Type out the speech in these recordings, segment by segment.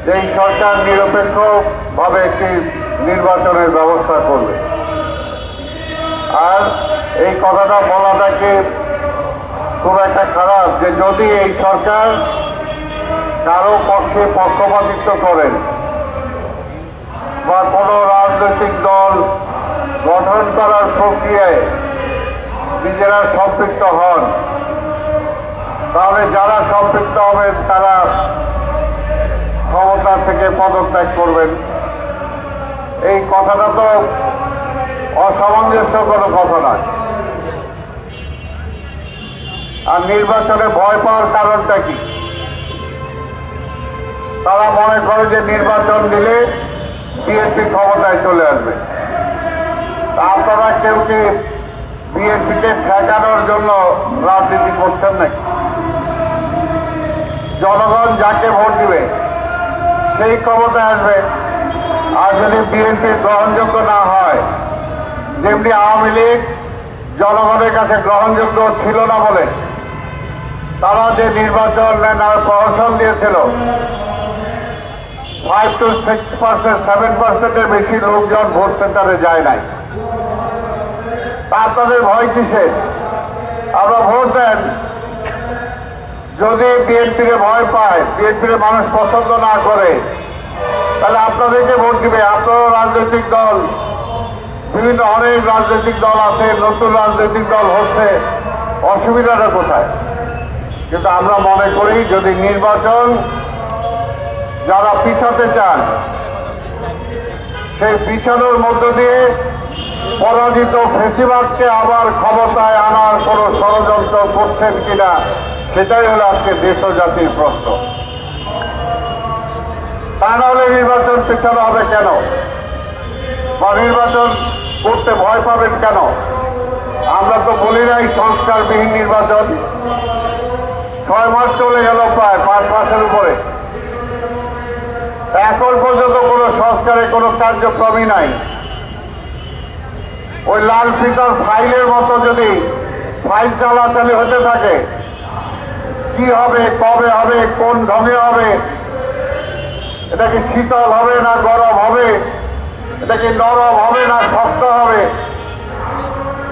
যে এই সরকার নিরপেক্ষভাবে একটি নির্বাচনের ব্যবস্থা করবে। আর এই কথাটা বলাটাকে খুব একটা খারাপ যে যদি এই সরকার কারো পক্ষে পক্ষপাতিত্ব করেন বা কোনো রাজনৈতিক দল গঠন করার প্রক্রিয়ায় নিজেরা সম্পৃক্ত হন, তাহলে যারা সম্পৃক্ত হবেন তারা ক্ষমতা থেকে পদত্যাগ করবেন। এই কথাটা তো অসামঞ্জস্য কোনো কথা নয়। আর নির্বাচনে ভয় পাওয়ার কারণটা কি? তারা মনে করে যে নির্বাচন দিলে বিএনপি ক্ষমতায় চলে আসবে। আপনারা কেউ কি বিএনপিকে ঠেকানোর জন্য রাজনীতি করছেন নাকি? জনগণ যাকে ভোট দিবে সেই ক্ষমতায় আসবে। আর যদি বিএনপি গ্রহণযোগ্য না হয়, যেমনি আওয়ামী লীগ জনগণের কাছে গ্রহণযোগ্য ছিল না বলে তারা যে নির্বাচন নেওয়ার প্রহসন দিয়েছিল, 5 to 6%, 7%-এর বেশি লোকজন ভোট সেন্টারে যায় নাই। আপনাদের ভয় কিসের? আমরা ভোট দেন। যদি বিএনপির ভয় পায়, বিএনপির মানুষ পছন্দ না করে, তাহলে আপনাদেরকে ভোট দিবে। আপনারও রাজনৈতিক দল, বিভিন্ন অনেক রাজনৈতিক দল আছে, নতুন রাজনৈতিক দল হচ্ছে, অসুবিধাটা কোথায়? কিন্তু আমরা মনে করি যদি নির্বাচন যারা পিছাতে চান, সেই পিছানোর মধ্য দিয়ে পরাজিত ফেসিবাদকে আবার ক্ষমতায় আনার কোনো ষড়যন্ত্র করছেন কিনা, সেটাই হলো আজকে দেশ ও জাতির প্রশ্ন। তা নাহলে নির্বাচন পেছানো হবে কেন? বা নির্বাচন করতে ভয় পাবেন কেন? আমরা তো বলি নাই সংস্কারবিহীন নির্বাচন। 6 মাস চলে গেল, প্রায় 5 মাসের উপরে, এখন পর্যন্ত কোনো সংস্কারে কোনো কার্যক্রমই নাই। ওই লাল ফিতার ফাইলের মতো যদি ফাইল চালাচালি হতে থাকে, কি হবে, কবে হবে, কোন ঢঙে হবে, এটা কি শীতল হবে না গরম হবে, এটা কি নরম হবে না শক্ত হবে,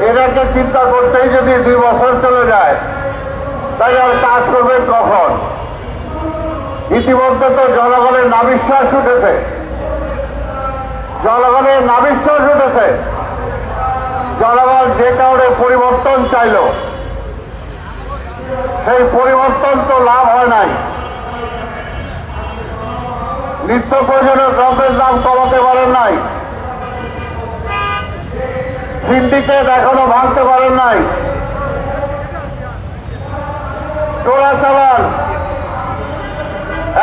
এটাকে চিন্তা করতেই যদি 2 বছর চলে যায়, তাই আর কাজ করবে কখন? ইতিমধ্যে তো জনগণের নাবিশ্বাস উঠেছে, জনগণের নাবিশ্বাস উঠেছে। জনগণ যে কারণে পরিবর্তন চাইল, সেই পরিবর্তন তো লাভ হয় নাই। নিত্য প্রয়োজনীয় দ্রব্যের দাম কমাতে পারেন নাই, সিন্ডিকেট এখনো ভাঙতে পারেন নাই, চোরাচালান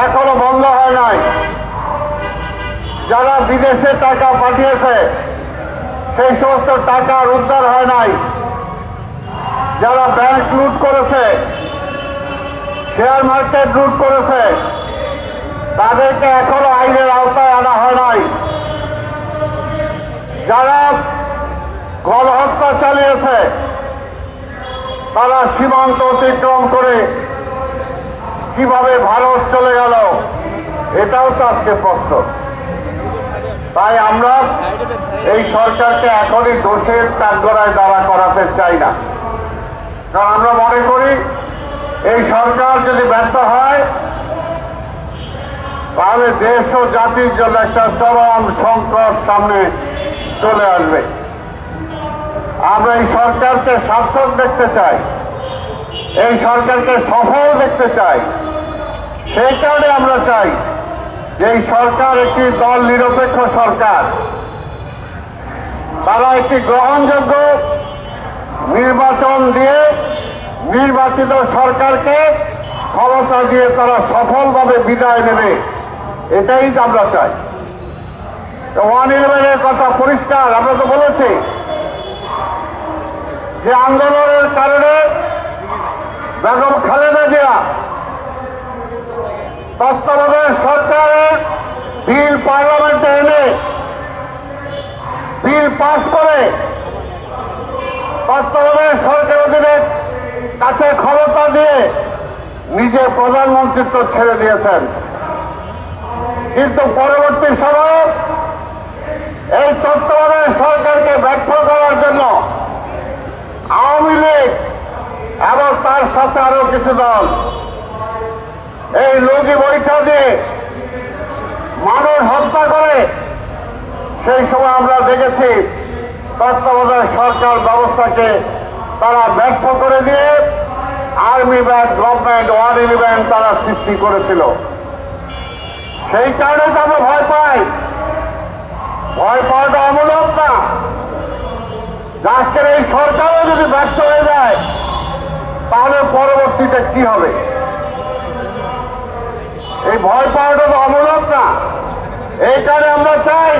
এখনো বন্ধ হয় নাই, যারা বিদেশে টাকা পাঠিয়েছে সেই সমস্ত টাকার উদ্ধার হয় নাই, যারা ব্যাংক লুট করেছে, শেয়ার মার্কেট লুট করেছে, তাদেরকে এখনো আইনের আওতায় আনা হয় নাই। যারা গণহত্যা চালিয়েছে, তারা সীমান্ত অতিক্রম করে কিভাবে ভারত চলে গেল, এটাও তো আজকে প্রশ্ন। তাই আমরা এই সরকারকে এখনই দোষের কাঠগড়ায় দাঁড়া করাতে চাই না। কারণ আমরা মনে করি এই সরকার যদি ব্যর্থ হয়, তাহলে দেশ ও জাতির জন্য একটা চরম সংকট সামনে চলে আসবে। আমরা এই সরকারকে সার্থক দেখতে চাই, এই সরকারকে সফল দেখতে চাই। সেই কারণে আমরা চাই যে এই সরকার একটি দল নিরপেক্ষ সরকার, তারা একটি গ্রহণযোগ্য নির্বাচন দিয়ে নির্বাচিত সরকারকে ক্ষমতা দিয়ে তারা সফলভাবে বিদায় নেবে, এটাই আমরা চাই। 111-এর কথা পরিষ্কার, আমরা তো বলেছি যে আন্দোলনের কারণে বেগম খালেদা জিয়া তত্ত্বাবধায়ক সরকারের বিল পার্লামেন্টে এনে বিল পাস করে তত্ত্বাবধায়ক সরকার অধীনে কাছে ক্ষমতা দিয়ে নিজে প্রধানমন্ত্রিত্ব ছেড়ে দিয়েছেন। কিন্তু পরবর্তী সময়ে এই তত্ত্বাবধায়ক সরকারকে ব্যর্থ করার জন্য আওয়ামী লীগ এবং তার সাথে আরো কিছু দল এই লগি বৈঠা দিয়ে মানুষ হত্যা করে। সেই সময় আমরা দেখেছি তত্ত্বাবধায়ক সরকার ব্যবস্থাকে তারা ব্যর্থ করে দিয়ে আর্মি ব্যান্ড, গভর্নমেন্ট, 111 তারা সৃষ্টি করেছিল। সেই কারণে তো আমরা ভয় পাই। ভয় পাওয়াটা অমূলক না। আজকের এই সরকারও যদি ব্যর্থ হয়ে যায় তাহলে পরবর্তীতে কি হবে? এই ভয় পাওয়াটা তো অমূলক না। এই কারণে আমরা চাই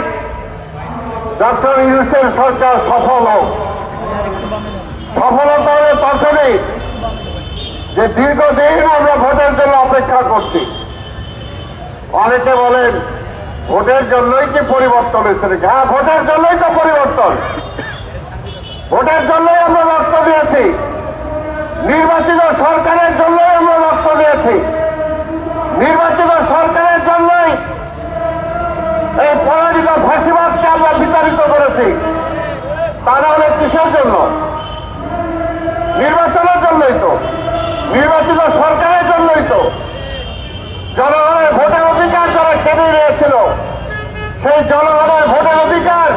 ডক্টর ইউনূসের সরকার সফল হোক। সফলতা হলে তখনই যে দীর্ঘদিন আমরা ভোটের জন্য অপেক্ষা করছি। অনেকে বলেন ভোটের জন্যই কি পরিবর্তন হয়েছে? হ্যাঁ, ভোটের জন্যই তো পরিবর্তন। ভোটের জন্যই আমরা রক্ত দিয়েছি। নির্বাচিত সরকারের জন্যই আমরা রক্ত দিয়েছি। নির্বাচিত সরকারের জন্যই এই পরাজিত ফাঁসিবাদকে আমরা বিতাড়িত করেছি। তা না হলে কিসের জন্য? নির্বাচনের জন্যই তো, নির্বাচিত সরকারের জন্যই তো। জনগণের ভোটের অধিকার যারা কেড়ে নিয়েছিল সেই জনগণের ভোটের অধিকার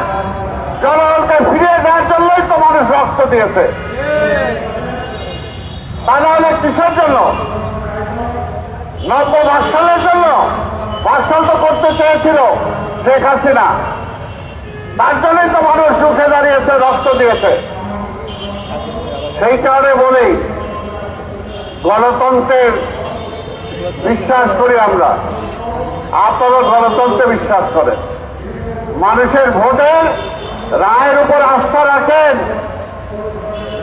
জনগণকে ফিরিয়ে দেওয়ার জন্যই তো মানুষ রক্ত দিয়েছে। তা না হলে কিসের জন্য? নব্য বাকশালের জন্য? বাকশাল তো করতে চেয়েছিল শেখ হাসিনা, তার জন্যই তো মানুষ রুখে দাঁড়িয়েছে, রক্ত দিয়েছে। সেই কারণে বলি গণতন্ত্রের বিশ্বাস করি আমরা। আপনারা গণতন্ত্রে বিশ্বাস করেন, মানুষের ভোটের রায়ের উপর আস্থা রাখেন।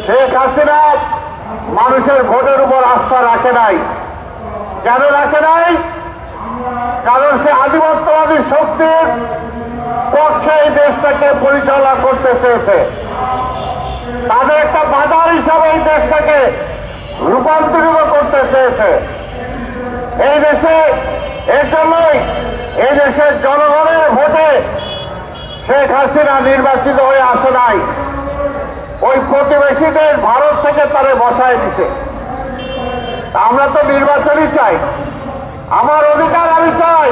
শেখ হাসিনা মানুষের ভোটের উপর আস্থা রাখে নাই। কেন রাখে নাই? কারণ সে আধিপত্যবাদী শক্তির পক্ষে এই দেশটাকে পরিচালনা করতে চেয়েছে। তাদের একটা বাজার হিসাবে এই দেশটাকে রূপান্তরিত করতে চেয়েছে। এই দেশে এর জন্যই এই দেশের জনগণের ভোটে শেখ হাসিনা নির্বাচিত হয়ে আসে নাই। ওই প্রতিবেশী দেশ ভারত থেকে তারে বসায় দিছে। আমরা তো নির্বাচনই চাই। আমার অধিকার আমি চাই,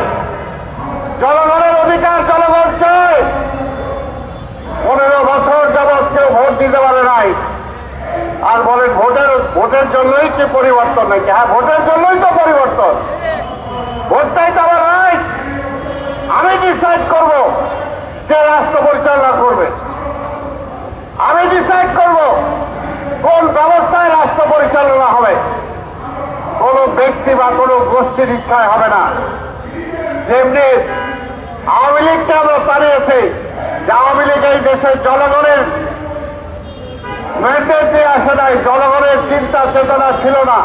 জনগণের অধিকার জনগণ চাই। 15 বছর যাবৎ কেউ ভোট দিতে পারে নাই, আর বলেন ভোটের জন্যই কি পরিবর্তন নাকি? হ্যাঁ, ভোটের জন্যই তো পরিবর্তন। ভোটটাই তো আমার রাইট। আমি ডিসাইড করব কে রাষ্ট্র পরিচালনা করবে। আমি ডিসাইড করব কোন ব্যবস্থায় রাষ্ট্র পরিচালনা হবে। কোন ব্যক্তি বা কোন গোষ্ঠীর ইচ্ছায় হবে না। যেমনি আওয়ামী লীগকে আমরা তাড়িয়েছি, যে আওয়ামী লীগ এই দেশের জনগণের ম্যান্ডেট দিয়ে আসে নাই, জনগণের চিন্তা চেতনা ছিল না।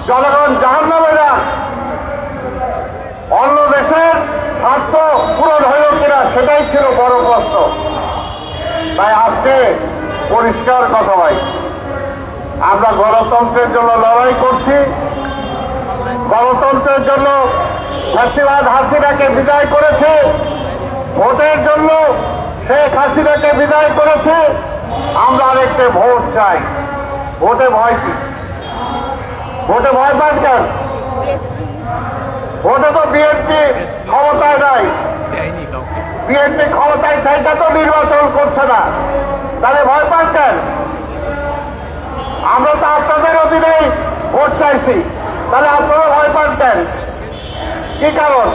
জনগণ জাহান্নামে যান। অন্য দেশের স্বার্থ পূরণ হইল কিনা সেটাই ছিল বড় প্রশ্ন। তাই আজকে পরিষ্কার কথা ভাই, আমরা গণতন্ত্রের জন্য লড়াই করছি। গণতন্ত্রের জন্য ফ্যাসিবাদ হাসিনাকে বিদায় করেছে, ভোটের জন্য শেখ হাসিনাকে বিদায় করেছে। আমরা আরেকটা ভোট চাই। ভোটে ভয় কি? ভোটে ভয় পান কেন? ভোটে তো বিএনপি ক্ষমতায় নাই। বিএনপি ক্ষমতায় থাকা তো নির্বাচন করছে না, তাহলে ভয় পান কেন? আমরা তো আপনাদের অধীনেই ভোট চাইছি, তাহলে আপনারা ভয় পান কেন? কি কারণ?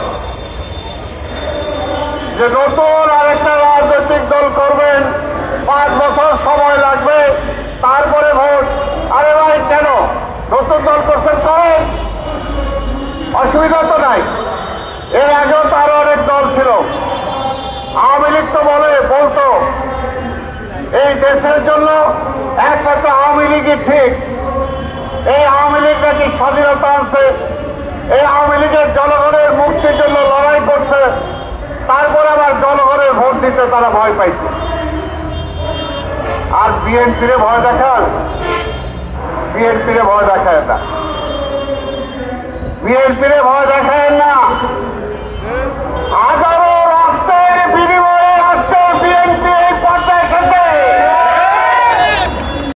যে নতুন আরেকটা রাজনৈতিক দল করবেন, 5 বছর সময় লাগবে, তারপরে ভোট। আরে ভাই, কেন নতুন দল করছেন? করেন, অসুবিধা তো নাই। এর আগেও তো আরো অনেক দল ছিল। আওয়ামী লীগ তো বলতো এই দেশের জন্য একমাত্র আওয়ামী লীগই ঠিক। এই আওয়ামী লীগ নাকি স্বাধীনতা আনছে, এই আওয়ামী লীগের জনগণের মুক্তির জন্য লড়াই করছে, তারপরে আবার জনগণের ভোট দিতে তারা ভয় পাইছে। আর বিএনপিরে ভয় দেখান? বিএনপিরে ভয় দেখায় না, বিএনপিরে ভয় দেখায় না।